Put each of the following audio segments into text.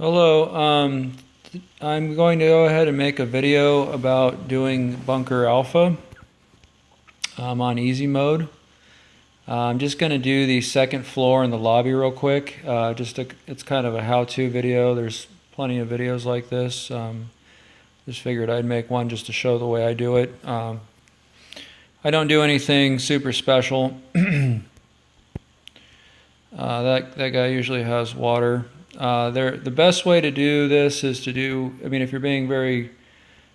Hello, I'm going to go ahead and make a video about doing bunker alpha on easy mode. I'm just going to do the second floor in the lobby real quick. It's kind of a how-to video. There's plenty of videos like this. Just figured I'd make one just to show the way I do it. I don't do anything super special. That guy usually has water. The best way to do this is to do, if you're being very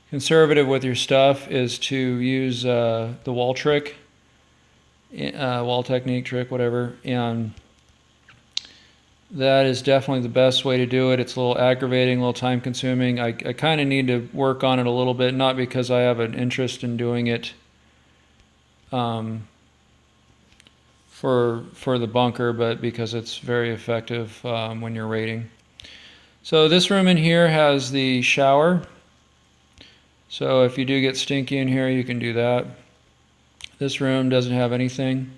conservative with your stuff, is to use the wall trick, wall technique trick, whatever, and that is definitely the best way to do it. It's a little aggravating, a little time consuming. I kind of need to work on it a little bit, not because I have an interest in doing it for the bunker, but because it's very effective when you're raiding. So this room in here has the shower. So if you do get stinky in here, you can do that. This room doesn't have anything.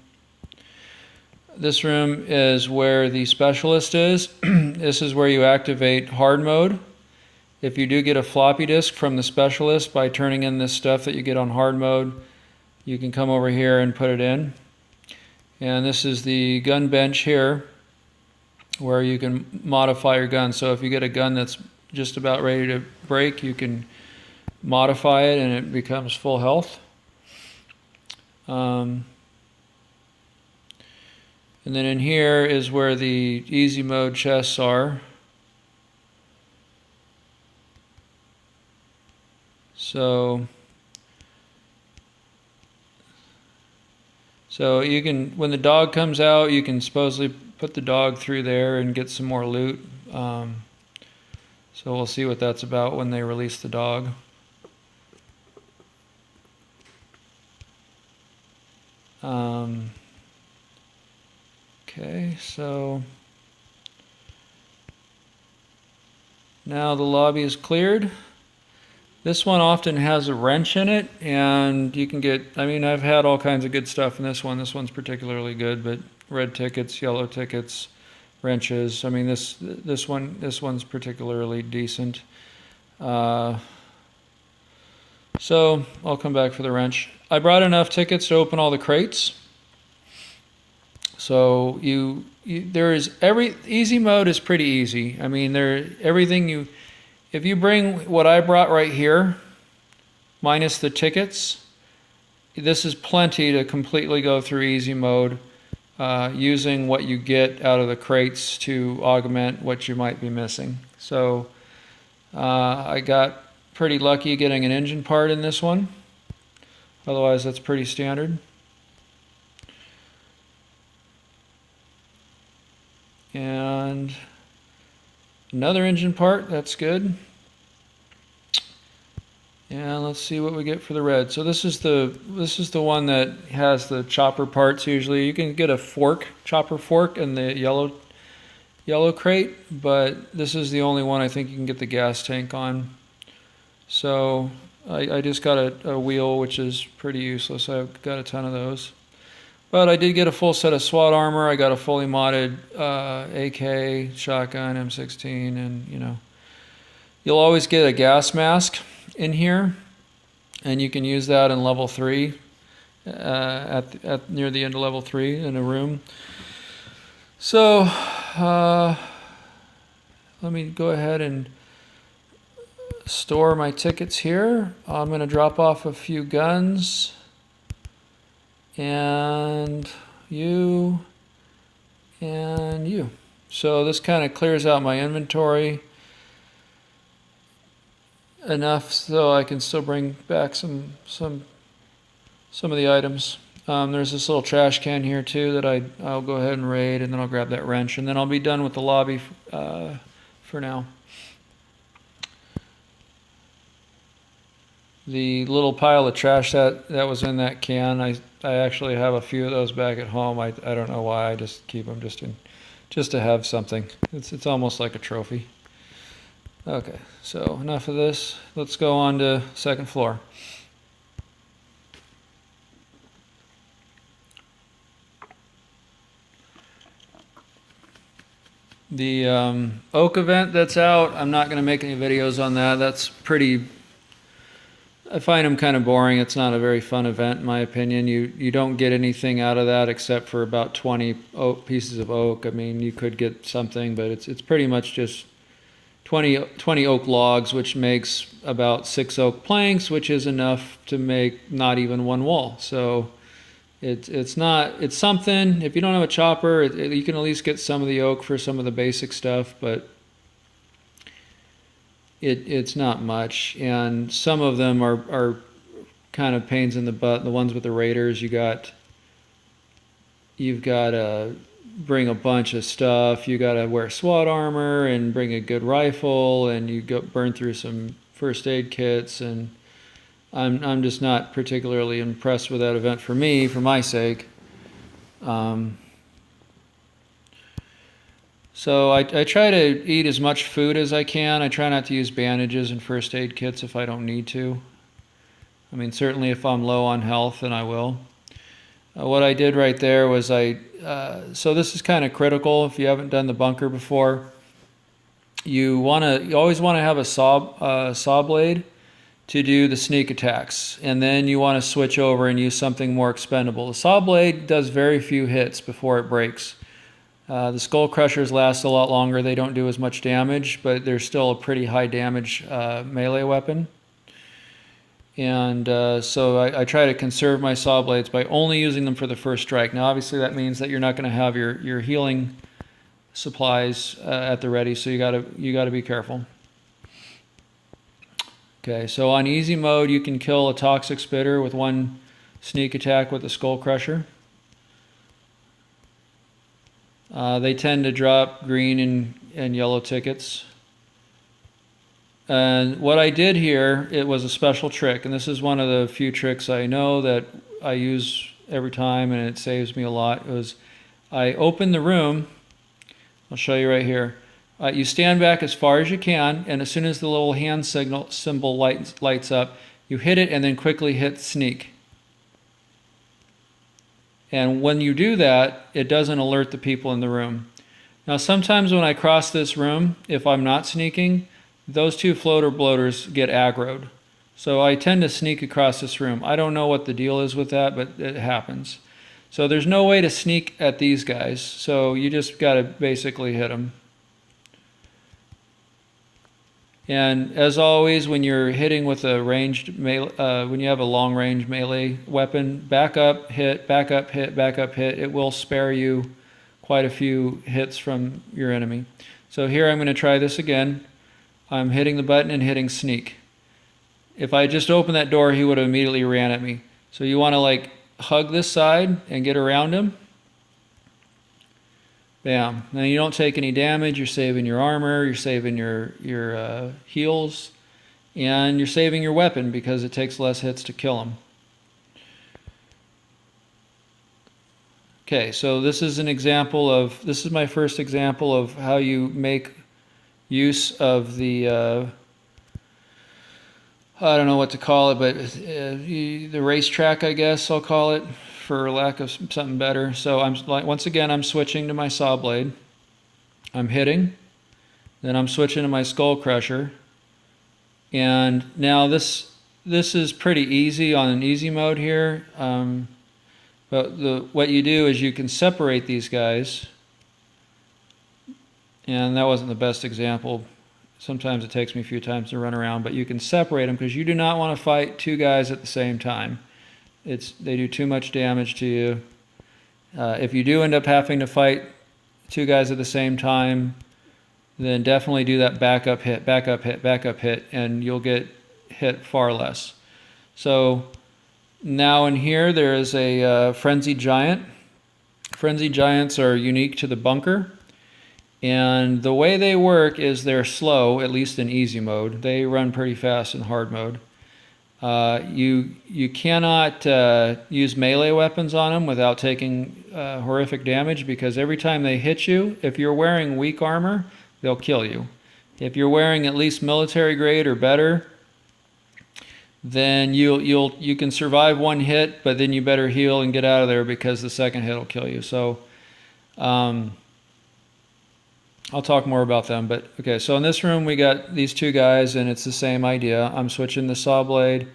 This room is where the specialist is. This is where you activate hard mode. If you do get a floppy disk from the specialist by turning in this stuff that you get on hard mode, you can come over here and put it in. And this is the gun bench here where you can modify your gun. So if you get a gun that's just about ready to break, you can modify it and it becomes full health. And then in here is where the easy mode chests are. So you can, when the dog comes out, you can supposedly put the dog through there and get some more loot. So we'll see what that's about when they release the dog. Okay, so now the lobby is cleared. This one often has a wrench in it, and you can get, I've had all kinds of good stuff in this one. This one's particularly good, but red tickets, yellow tickets, wrenches. This one's particularly decent. So I'll come back for the wrench. I brought enough tickets to open all the crates. So easy mode is pretty easy. If you bring what I brought right here, minus the tickets, this is plenty to completely go through easy mode, using what you get out of the crates to augment what you might be missing. So I got pretty lucky getting an engine part in this one. Otherwise, that's pretty standard. And another engine part, that's good. And let's see what we get for the red. So this is the one that has the chopper parts usually. You can get a chopper fork in the yellow crate, but this is the only one I think you can get the gas tank on. So I just got a wheel, which is pretty useless. I've got a ton of those. But I did get a full set of SWAT armor. I got a fully modded AK, shotgun, M16, and you'll always get a gas mask in here, and you can use that in level 3 at near the end of level 3 in a room. So let me go ahead and store my tickets here. I'm going to drop off a few guns. And you. So this kind of clears out my inventory enough so I can still bring back some of the items. There's this little trash can here too that I'll go ahead and raid, and then I'll grab that wrench, and then I'll be done with the lobby for now. The little pile of trash that was in that can, I actually have a few of those back at home. I don't know why. I just keep them just to have something. It's almost like a trophy. Okay, so enough of this. Let's go on to second floor. The oak event that's out, I'm not going to make any videos on that. That's pretty, I find them kind of boring. It's not a very fun event in my opinion. You don't get anything out of that except for about 20 pieces of oak. I mean, you could get something, but it's pretty much just 20 oak logs, which makes about 6 oak planks, which is enough to make not even one wall. So it's something. If you don't have a chopper, you can at least get some of the oak for some of the basic stuff, but it's not much. And some of them are kind of pains in the butt. The ones with the raiders, you've got to bring a bunch of stuff. You got to wear SWAT armor and bring a good rifle, and you burn through some first aid kits, and I'm just not particularly impressed with that event for me, for my sake. So I try to eat as much food as I can. I try not to use bandages and first aid kits if I don't need to. I mean, certainly if I'm low on health, then I will. What I did right there was so this is kind of critical if you haven't done the bunker before. You always want to have a saw blade to do the sneak attacks, and then you want to switch over and use something more expendable. The saw blade does very few hits before it breaks. The skull crushers last a lot longer. They don't do as much damage, but they're still a pretty high damage melee weapon. And so I try to conserve my saw blades by only using them for the first strike. Now obviously that means that you're not going to have your healing supplies at the ready, so you got to be careful. Okay, so on easy mode you can kill a toxic spitter with one sneak attack with the skull crusher. They tend to drop green and yellow tickets. And what I did here, it was a special trick, and this is one of the few tricks I know that I use every time and it saves me a lot. It was, I opened the room, I'll show you right here. You stand back as far as you can, and as soon as the little hand symbol lights up, you hit it and then quickly hit sneak. And when you do that, it doesn't alert the people in the room. Now sometimes when I cross this room, if I'm not sneaking, those two floater bloaters get aggroed. So I tend to sneak across this room. I don't know what the deal is with that, but it happens. So there's no way to sneak at these guys, so you just got to basically hit them. And as always, when you're hitting with a ranged melee, when you have a long range melee weapon, back up, hit, back up, hit, back up, hit. It will spare you quite a few hits from your enemy. So here I'm going to try this again. I'm hitting the button and hitting sneak. If I just opened that door, he would have immediately ran at me. So you want to like hug this side and get around him. Bam. Now you don't take any damage. You're saving your armor. You're saving your heals, and you're saving your weapon because it takes less hits to kill him. Okay, so this is an example of. This is my first example of how you make use of the. I don't know what to call it, but the racetrack, I guess I'll call it, for lack of something better. So once again, I'm switching to my saw blade. I'm hitting, then I'm switching to my skull crusher, and now this is pretty easy on an easy mode here. But what you do is you can separate these guys, and that wasn't the best example. Sometimes it takes me a few times to run around, but you can separate them because you do not want to fight two guys at the same time. They do too much damage to you. If you do end up having to fight two guys at the same time, then definitely do that backup hit, backup hit, backup hit, and you'll get hit far less. So now in here there is a frenzied giant. Frenzied giants are unique to the bunker. And the way they work is they're slow, at least in easy mode. They run pretty fast in hard mode. You cannot use melee weapons on them without taking horrific damage, because every time they hit you, if you're wearing weak armor, they'll kill you. If you're wearing at least military grade or better, then you can survive one hit, but then you better heal and get out of there because the second hit will kill you. So I'll talk more about them, but okay, so in this room we got these two guys, and it's the same idea. I'm switching the saw blade,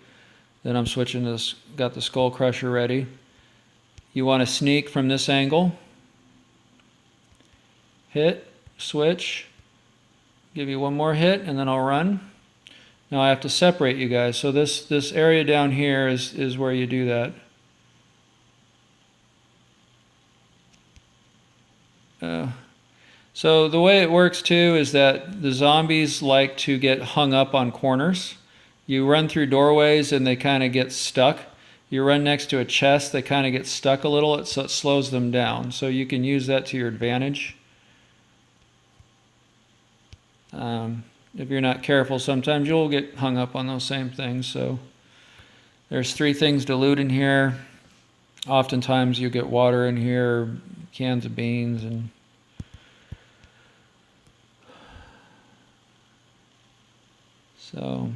then I'm switching this, got the skull crusher ready. You want to sneak from this angle, hit, switch, give you one more hit, and then I'll run. Now I have to separate you guys, so this area down here is where you do that. So the way it works too is that the zombies like to get hung up on corners. You run through doorways and they kind of get stuck. You run next to a chest, they kind of get stuck a little, so it slows them down. So you can use that to your advantage. If you're not careful, sometimes you'll get hung up on those same things. So there's 3 things to loot in here. Oftentimes you get water in here, cans of beans, and so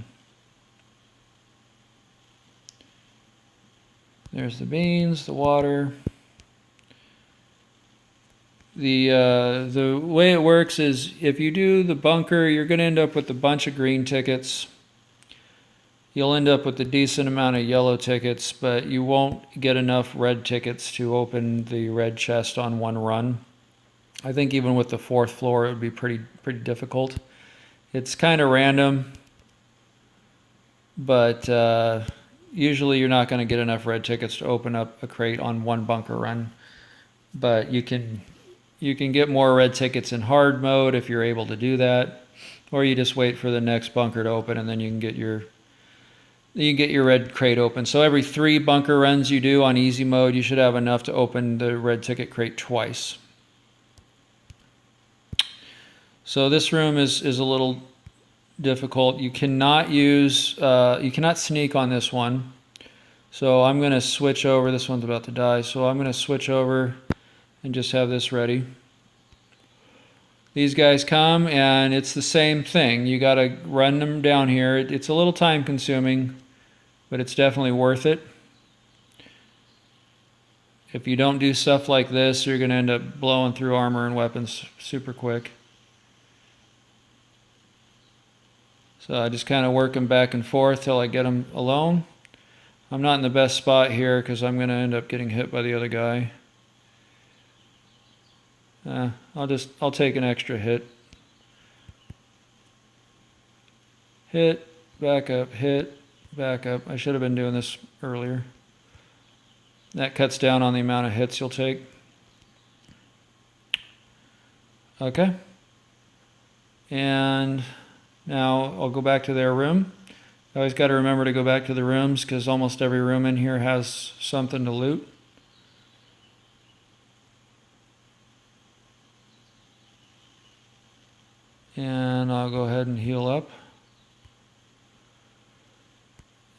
there's the beans, the water. The way it works is if you do the bunker, you're going to end up with a bunch of green tickets. You'll end up with a decent amount of yellow tickets, but you won't get enough red tickets to open the red chest on one run. I think even with the 4th floor, it would be pretty difficult. It's kind of random, but usually you're not going to get enough red tickets to open up a crate on one bunker run. But you can get more red tickets in hard mode if you're able to do that, or you just wait for the next bunker to open and then you can get your red crate open. So every 3 bunker runs you do on easy mode, you should have enough to open the red ticket crate twice. So this room is a little difficult. You cannot sneak on this one. So I'm going to switch over. This one's about to die. So I'm going to switch over and just have this ready. These guys come and it's the same thing. You got to run them down here. It's a little time consuming, but it's definitely worth it. If you don't do stuff like this, you're going to end up blowing through armor and weapons super quick. So I just kind of work them back and forth till I get them alone. I'm not in the best spot here because I'm going to end up getting hit by the other guy. I'll take an extra hit. Hit, back up, hit, back up. I should have been doing this earlier. That cuts down on the amount of hits you'll take. Okay. And now I'll go back to their room. I always got to remember to go back to the rooms because almost every room in here has something to loot. And I'll go ahead and heal up.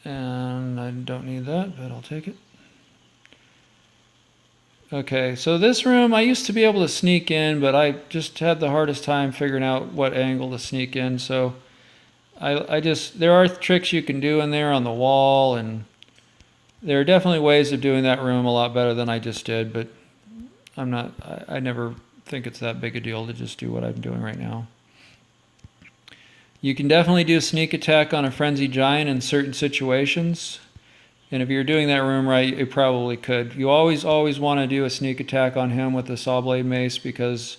And I don't need that, but I'll take it. Okay, so this room, I used to be able to sneak in, but I just had the hardest time figuring out what angle to sneak in. So there are tricks you can do in there on the wall, and there are definitely ways of doing that room a lot better than I just did, but I never think it's that big a deal to just do what I'm doing right now. You can definitely do a sneak attack on a frenzied giant in certain situations. And if you're doing that room right, you probably could. You always want to do a sneak attack on him with the saw blade mace because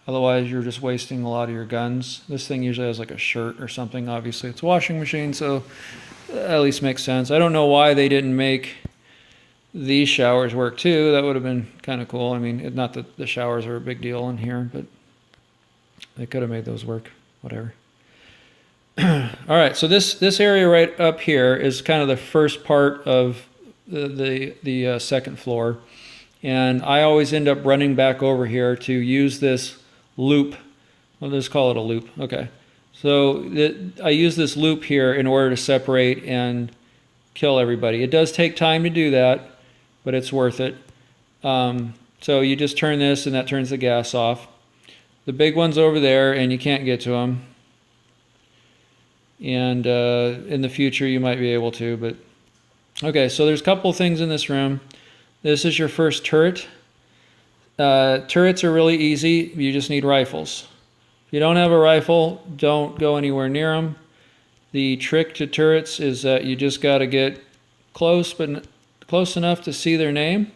otherwise you're just wasting a lot of your guns. This thing usually has like a shirt or something. Obviously it's a washing machine, so at least makes sense. I don't know why they didn't make these showers work too. That would have been kind of cool. I mean, not that the showers are a big deal in here, but they could have made those work. Whatever. All right, so this area right up here is kind of the first part of the second floor, and I always end up running back over here to use this loop. We'll just call it a loop. Okay, so I use this loop here in order to separate and kill everybody. It does take time to do that, but it's worth it. So you just turn this, and that turns the gas off. The big one's over there, and you can't get to them. And in the future you might be able to, but okay, so there's a couple things in this room. This is your first turret. Turrets are really easy. You just need rifles. If you don't have a rifle, don't go anywhere near them. The trick to turrets is that you just got to get close, but close enough to see their name,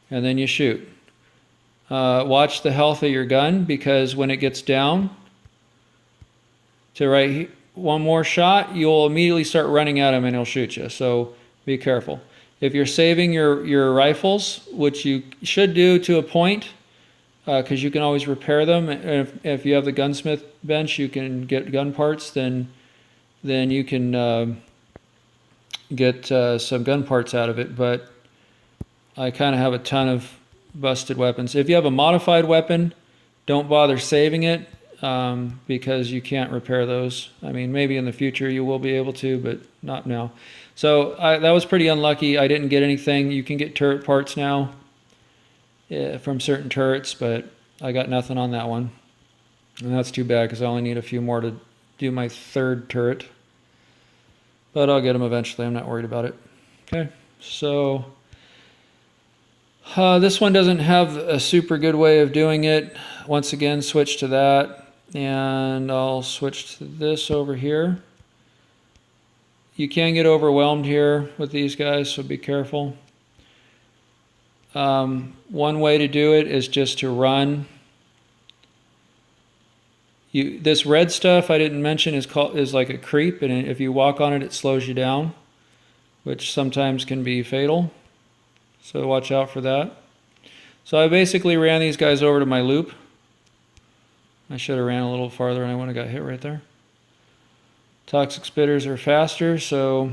and then you shoot. Watch the health of your gun, because when it gets down to one more shot, you'll immediately start running at him and he'll shoot you. So be careful. If you're saving your rifles, which you should do to a point, because you can always repair them. And if you have the gunsmith bench, you can get gun parts, then you can get some gun parts out of it. But I kind of have a ton of busted weapons. If you have a modified weapon, don't bother saving it, because you can't repair those. I mean, maybe in the future you will be able to, but not now. So that was pretty unlucky. I didn't get anything. You can get turret parts now from certain turrets, but I got nothing on that one. And that's too bad, because I only need a few more to do my third turret. But I'll get them eventually. I'm not worried about it. Okay, so this one doesn't have a super good way of doing it. Once again, switch to that, and I'll switch to this over here. You can get overwhelmed here with these guys, so be careful. One way to do it is just to run. This red stuff I didn't mention is like a creep, and if you walk on it, it slows you down, which sometimes can be fatal. So watch out for that. So I basically ran these guys over to my loop. I should have ran a little farther and I wouldn't have got hit right there. Toxic spitters are faster, so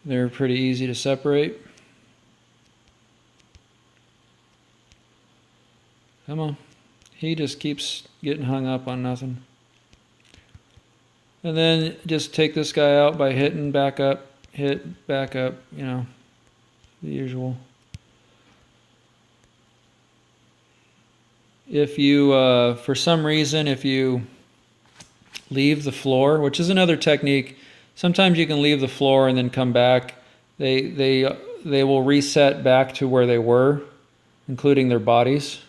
they're pretty easy to separate. Come on. He just keeps getting hung up on nothing. And then just take this guy out by hitting back up, hit, back up, you know, the usual. If you, for some reason, if you leave the floor, which is another technique, sometimes you can leave the floor and then come back. They will reset back to where they were, including their bodies.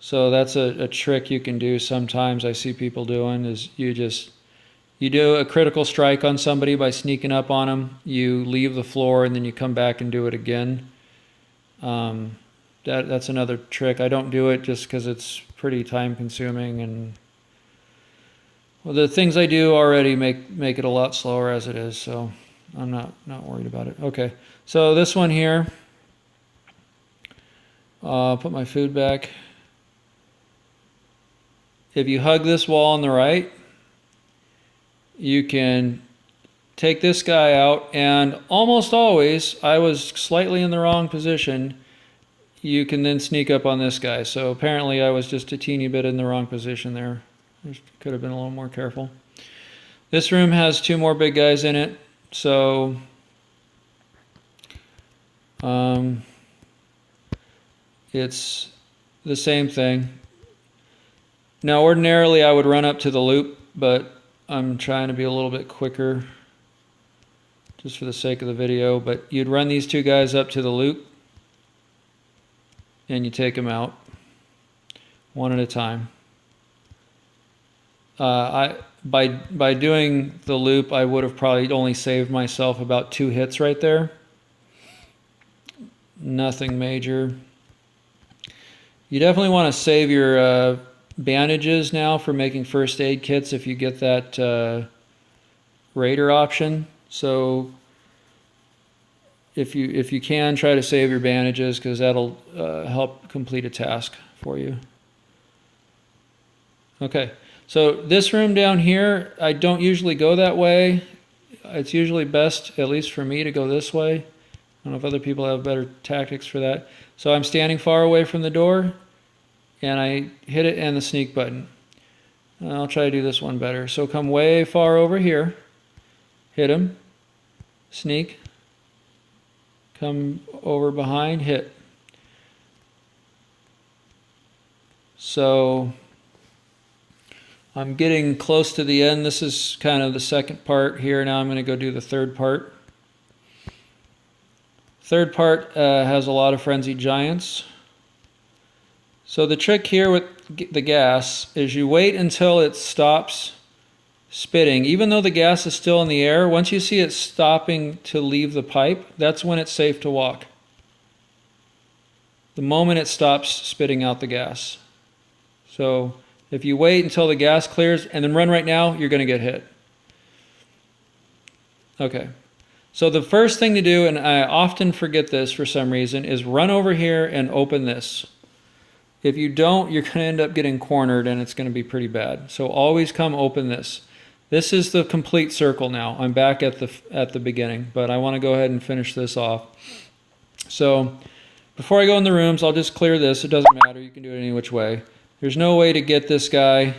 So that's a trick you can do sometimes. I see people doing is you do a critical strike on somebody by sneaking up on them. You leave the floor and then you come back and do it again. That's another trick. I don't do it just because it's pretty time consuming, and well, the things I do already make it a lot slower as it is, so I'm not worried about it. Okay, so this one here, put my food back. If you hug this wall on the right, you can take this guy out, and almost always, I was slightly in the wrong position, you can then sneak up on this guy. So apparently I was just a teeny bit in the wrong position there. Could have been a little more careful. This room has 2 more big guys in it, so it's the same thing. Now ordinarily I would run up to the loop, but I'm trying to be a little bit quicker just for the sake of the video. But you'd run these 2 guys up to the loop and you take them out one at a time. By doing the loop, I would have probably only saved myself about 2 hits right there. Nothing major. You definitely want to save your bandages now for making first aid kits if you get that Raider option. So if you can, try to save your bandages, because that'll help complete a task for you. Okay, so this room down here, I don't usually go that way. It's usually best, at least for me, to go this way. I don't know if other people have better tactics for that. So I'm standing far away from the door, and I hit it and the sneak button. I'll try to do this one better. So come way far over here, hit him, sneak, come over behind, hit. So I'm getting close to the end. This is kind of the second part here. Now I'm going to go do the third part. Third part has a lot of frenzied giants. So the trick here with the gas is you wait until it stops spitting. Even though the gas is still in the air, once you see it stopping to leave the pipe, that's when it's safe to walk. The moment it stops spitting out the gas. So if you wait until the gas clears and then run right now, you're going to get hit. Okay. So the first thing to do, and I often forget this for some reason, is run over here and open this. If you don't, you're going to end up getting cornered and it's going to be pretty bad. So always come open this. This is the complete circle now. I'm back at the beginning, but I want to go ahead and finish this off. So before I go in the rooms, I'll just clear this. It doesn't matter. You can do it any which way. There's no way to get this guy,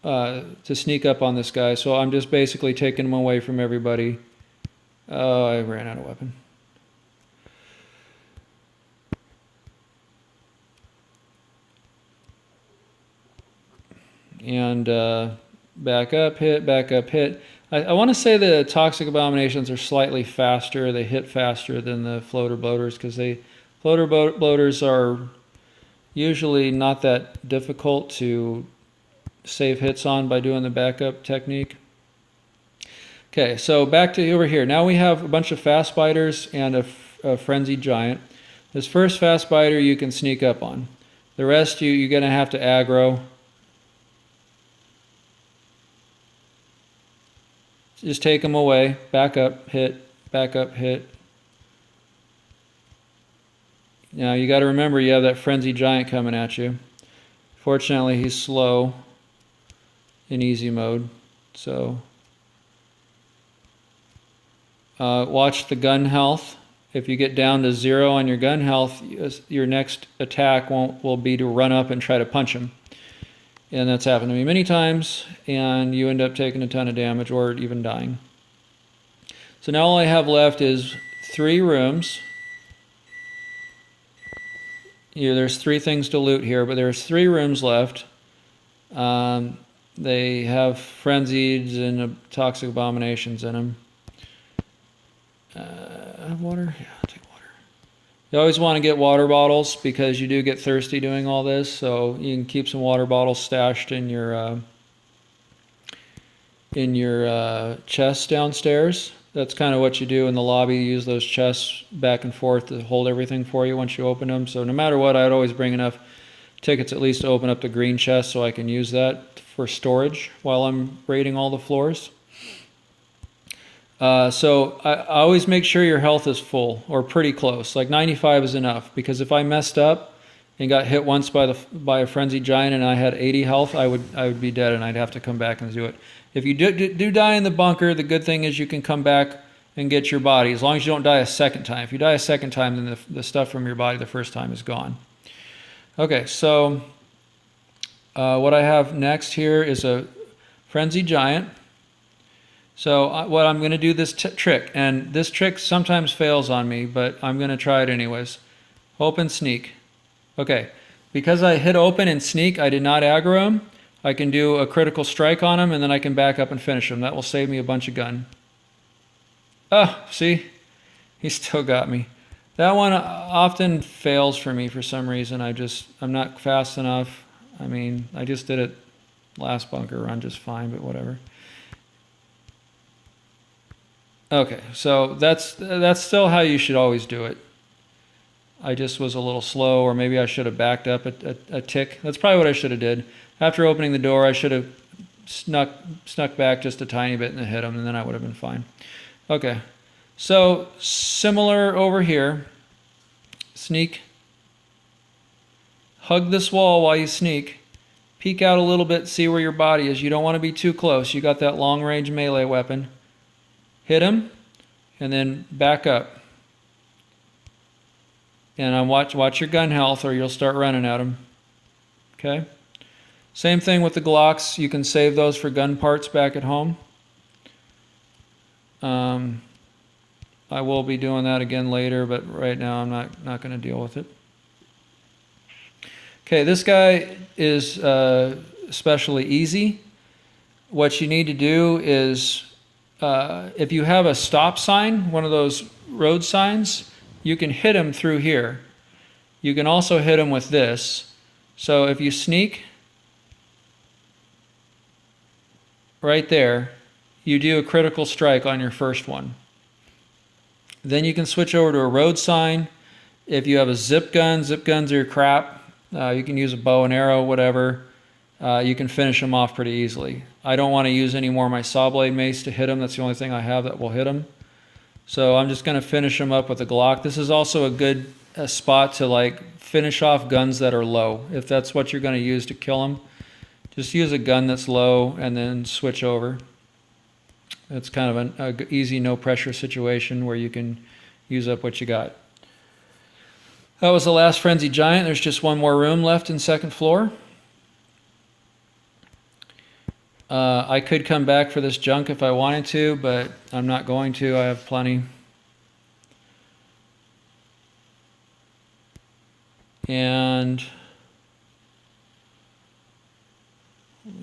to sneak up on this guy. So I'm just basically taking him away from everybody. Oh, I ran out of weapon. And back up, hit, back up, hit. I want to say the toxic abominations are slightly faster. They hit faster than the floater bloaters because floater bloaters are usually not that difficult to save hits on by doing the backup technique. Okay, so back to over here. Now we have a bunch of fast biters and a frenzied giant. This first fast biter you can sneak up on. The rest you're going to have to aggro. Just take them away. Back up, hit, back up, hit. Now you got to remember you have that frenzied giant coming at you. Fortunately, he's slow in easy mode, so watch the gun health. If you get down to 0 on your gun health, your next attack will be to run up and try to punch him. And that's happened to me many times, and you end up taking a ton of damage or even dying. So now all I have left is 3 rooms. There's 3 things to loot here, but there's 3 rooms left. They have frenzieds and toxic abominations in them. Have water? Yeah, I'll take water. You always want to get water bottles because you do get thirsty doing all this, so you can keep some water bottles stashed in your chest downstairs. That's kind of what you do in the lobby. You use those chests back and forth to hold everything for you once you open them. So no matter what, I'd always bring enough tickets at least to open up the green chest so I can use that for storage while I'm raiding all the floors. So I always make sure your health is full or pretty close. Like 95 is enough, because if I messed up and got hit once by a frenzied giant and I had 80 health, I would be dead and I'd have to come back and do it. If you do die in the bunker, the good thing is you can come back and get your body, as long as you don't die a second time. If you die a second time, then the stuff from your body the first time is gone. Okay, so what I have next here is a frenzied giant. So what I'm going to do this trick, and this trick sometimes fails on me, but I'm going to try it anyways. Open, sneak. Okay, because I hit open and sneak, I did not aggro him. I can do a critical strike on him, and then I can back up and finish him. That will save me a bunch of gun. Oh, see? He still got me. That one often fails for me for some reason. I'm not fast enough. I mean, I just did it last bunker run just fine, but whatever. Okay, so that's still how you should always do it. I just was a little slow, or maybe I should have backed up a tick. That's probably what I should have did. After opening the door, I should have snuck back just a tiny bit and hit him, and then I would have been fine. Okay, so similar over here. Sneak. Hug this wall while you sneak. Peek out a little bit, see where your body is. You don't want to be too close. You got that long-range melee weapon. Hit him, and then back up. And watch your gun health, or you'll start running at him. Okay? Same thing with the Glocks. You can save those for gun parts back at home. I will be doing that again later, but right now I'm not going to deal with it. Okay, this guy is especially easy. What you need to do is, if you have a stop sign, one of those road signs, you can hit him through here. You can also hit him with this. So if you sneak right there, you do a critical strike on your first one. Then you can switch over to a road sign. If you have a zip guns are your crap. You can use a bow and arrow, whatever. You can finish them off pretty easily. I don't want to use any more of my saw blade mace to hit them. That's the only thing I have that will hit them. So I'm just going to finish them up with a Glock. This is also a good spot to like finish off guns that are low. If that's what you're going to use to kill them, just use a gun that's low and then switch over. It's kind of an easy no pressure situation where you can use up what you got. That was the last Frenzied Giant. There's just one more room left in second floor. I could come back for this junk if I wanted to, but I'm not going to. I have plenty. And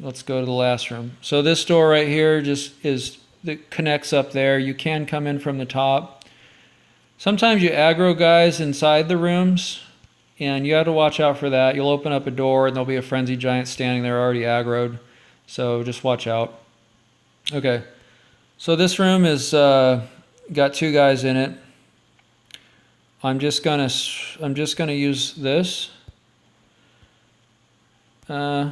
let's go to the last room. So this door right here just that connects up there. You can come in from the top. Sometimes you aggro guys inside the rooms, and you have to watch out for that. You'll open up a door, and there'll be a Frenzied Giant standing there already aggroed. So just watch out. Okay, so this room is got two guys in it. I'm just gonna use this. Yeah,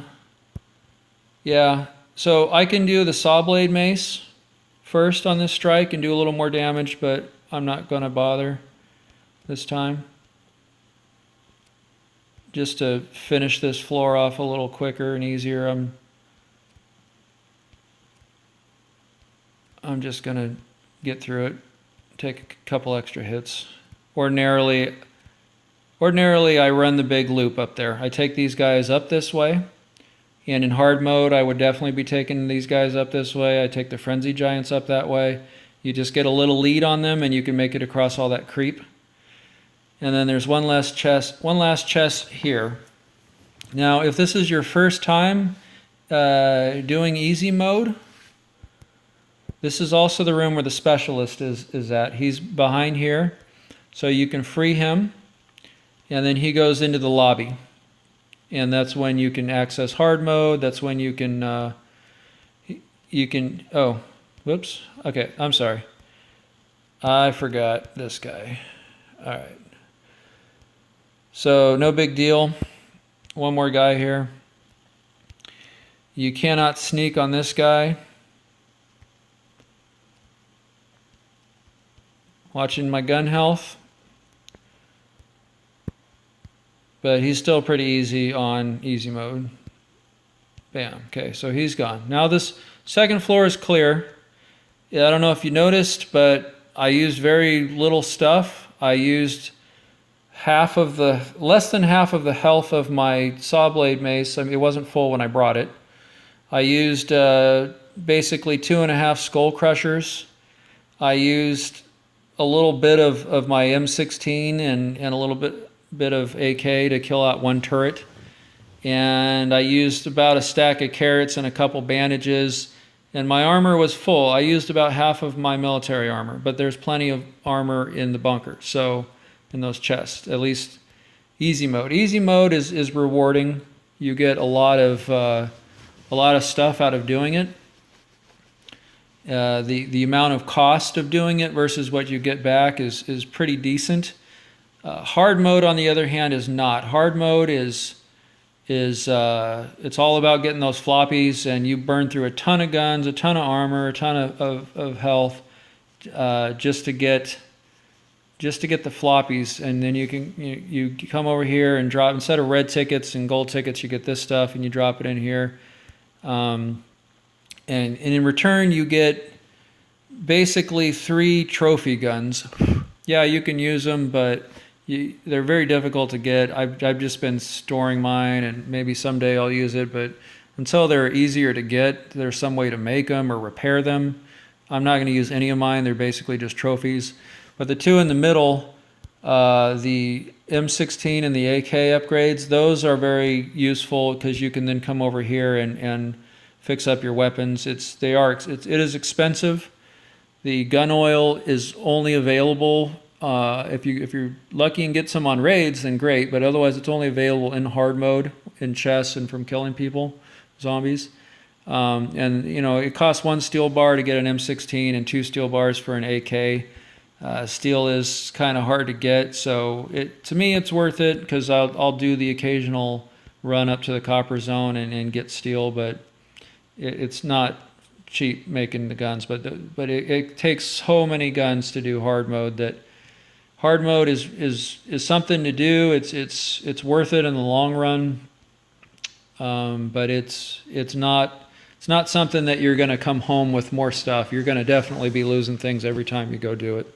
so I can do the saw blade mace first on this strike and do a little more damage, but I'm not gonna bother this time. Just to finish this floor off a little quicker and easier, I'm just gonna get through it, take a couple extra hits. Ordinarily I run the big loop up there. I take these guys up this way, and in hard mode I would definitely be taking these guys up this way. I take the Frenzied Giants up that way. You just get a little lead on them and you can make it across all that creep. And then there's one last chest here. Now if this is your first time doing easy mode, this is also the room where the specialist is at. He's behind here, so you can free him, and then he goes into the lobby. And that's when you can access hard mode. That's when you can, oh, whoops. Okay, I'm sorry. I forgot this guy. All right. So no big deal. One more guy here. You cannot sneak on this guy. Watching my gun health. But he's still pretty easy on easy mode. Bam. Okay, so he's gone. Now this second floor is clear. Yeah, I don't know if you noticed, but I used very little stuff. I used less than half of the health of my saw blade mace. I mean, it wasn't full when I brought it. I used basically 2.5 skull crushers. I used a little bit of my M16 and a little bit of AK to kill out one turret. And I used about a stack of carrots and a couple bandages. And my armor was full. I used about half of my military armor, but there's plenty of armor in the bunker. So in those chests, at least easy mode. Easy mode is rewarding. You get a lot of stuff out of doing it. The amount of cost of doing it versus what you get back is pretty decent. Hard mode, on the other hand, is not. Hard mode is it's all about getting those floppies, and you burn through a ton of guns, a ton of armor, a ton of health just to get the floppies, and then you come over here and drop, instead of red tickets and gold tickets, you get this stuff and you drop it in here. And in return, you get basically 3 trophy guns. Yeah, you can use them, but they're very difficult to get. I've just been storing mine, and maybe someday I'll use it, but until they're easier to get, there's some way to make them or repair them. I'm not going to use any of mine. They're basically just trophies. But the 2 in the middle, the M16 and the AK upgrades, those are very useful because you can then come over here and fix up your weapons. It is expensive. The gun oil is only available If you're lucky and get some on raids, then great. But otherwise, it's only available in hard mode, in chests, and from killing people, zombies. And you know, it costs 1 steel bar to get an M16 and 2 steel bars for an AK. Steel is kind of hard to get, so to me it's worth it because I'll do the occasional run up to the copper zone and get steel, but it's not cheap making the guns. But it takes so many guns to do hard mode that hard mode is something to do. It's worth it in the long run, but it's not something that you're going to come home with more stuff. You're going to definitely be losing things every time you go do it.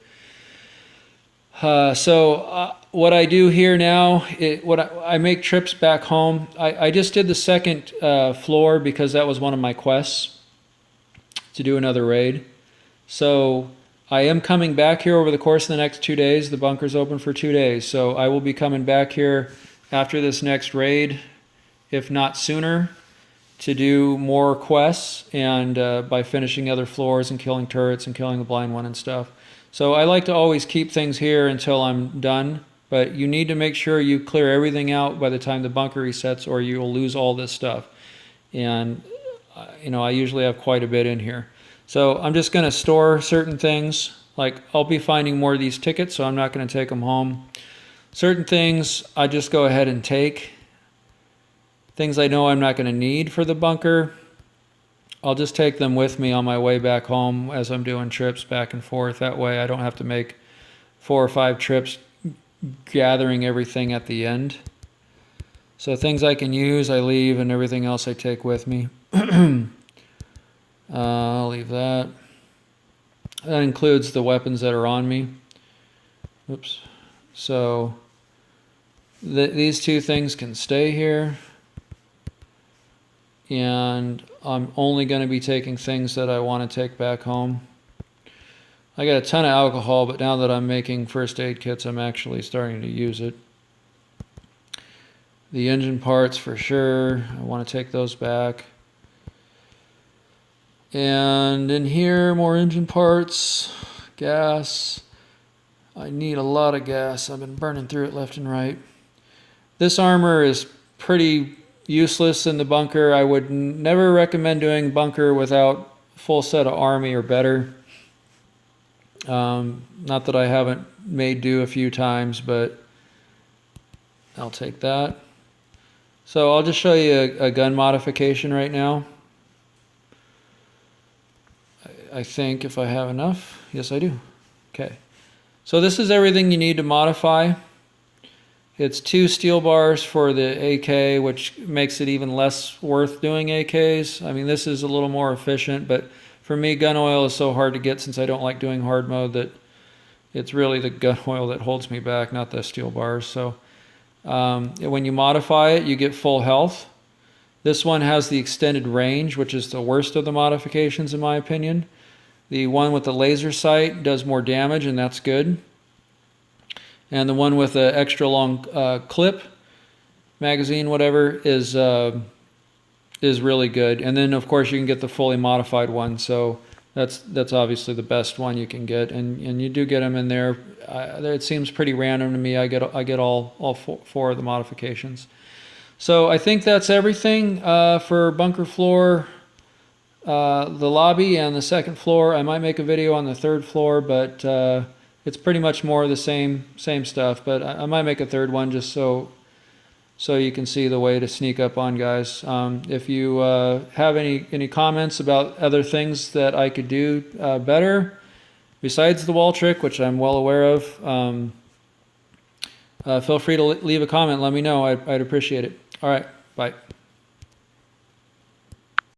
What I do here now, I make trips back home. I just did the second floor because that was one of my quests to do another raid. So I am coming back here over the course of the next 2 days. The bunker's open for 2 days. So I will be coming back here after this next raid, if not sooner, to do more quests and by finishing other floors and killing turrets and killing the blind one and stuff. So I like to always keep things here until I'm done, but you need to make sure you clear everything out by the time the bunker resets or you'll lose all this stuff. And you know, I usually have quite a bit in here. So I'm just going to store certain things, like I'll be finding more of these tickets, so I'm not going to take them home. Certain things I just go ahead and take. Things I know I'm not going to need for the bunker, I'll just take them with me on my way back home as I'm doing trips back and forth. That way I don't have to make 4 or 5 trips gathering everything at the end. So things I can use, I leave, and everything else I take with me. I'll leave that. That includes the weapons that are on me. Oops. So these 2 things can stay here. And I'm only going to be taking things that I want to take back home. I got a ton of alcohol, but now that I'm making first aid kits, I'm actually starting to use it. The engine parts for sure, I want to take those back. And in here, more engine parts, gas. I need a lot of gas. I've been burning through it left and right. This armor is pretty useless in the bunker. I would never recommend doing bunker without full set of army or better. Not that I haven't made do a few times, but I'll take that. So I'll just show you a gun modification right now. I think if I have enough. Yes, I do. Okay. So this is everything you need to modify. It's 2 steel bars for the AK, which makes it even less worth doing AKs. I mean, this is a little more efficient, but for me, gun oil is so hard to get since I don't like doing hard mode that it's really the gun oil that holds me back, not the steel bars. So when you modify it, you get full health. This one has the extended range, which is the worst of the modifications in my opinion. The one with the laser sight does more damage, and that's good. And the one with the extra long clip, magazine, whatever, is really good. And then of course you can get the fully modified one. So that's obviously the best one you can get, and you do get them in there. It seems pretty random to me. I get all 4 of the modifications. So I think that's everything for bunker floor, the lobby, and the second floor. I might make a video on the 3rd floor, but it's pretty much more of the same stuff, but I might make a 3rd one just so you can see the way to sneak up on guys. If you have any comments about other things that I could do better, besides the wall trick, which I'm well aware of, feel free to leave a comment. Let me know. I'd appreciate it. All right, bye.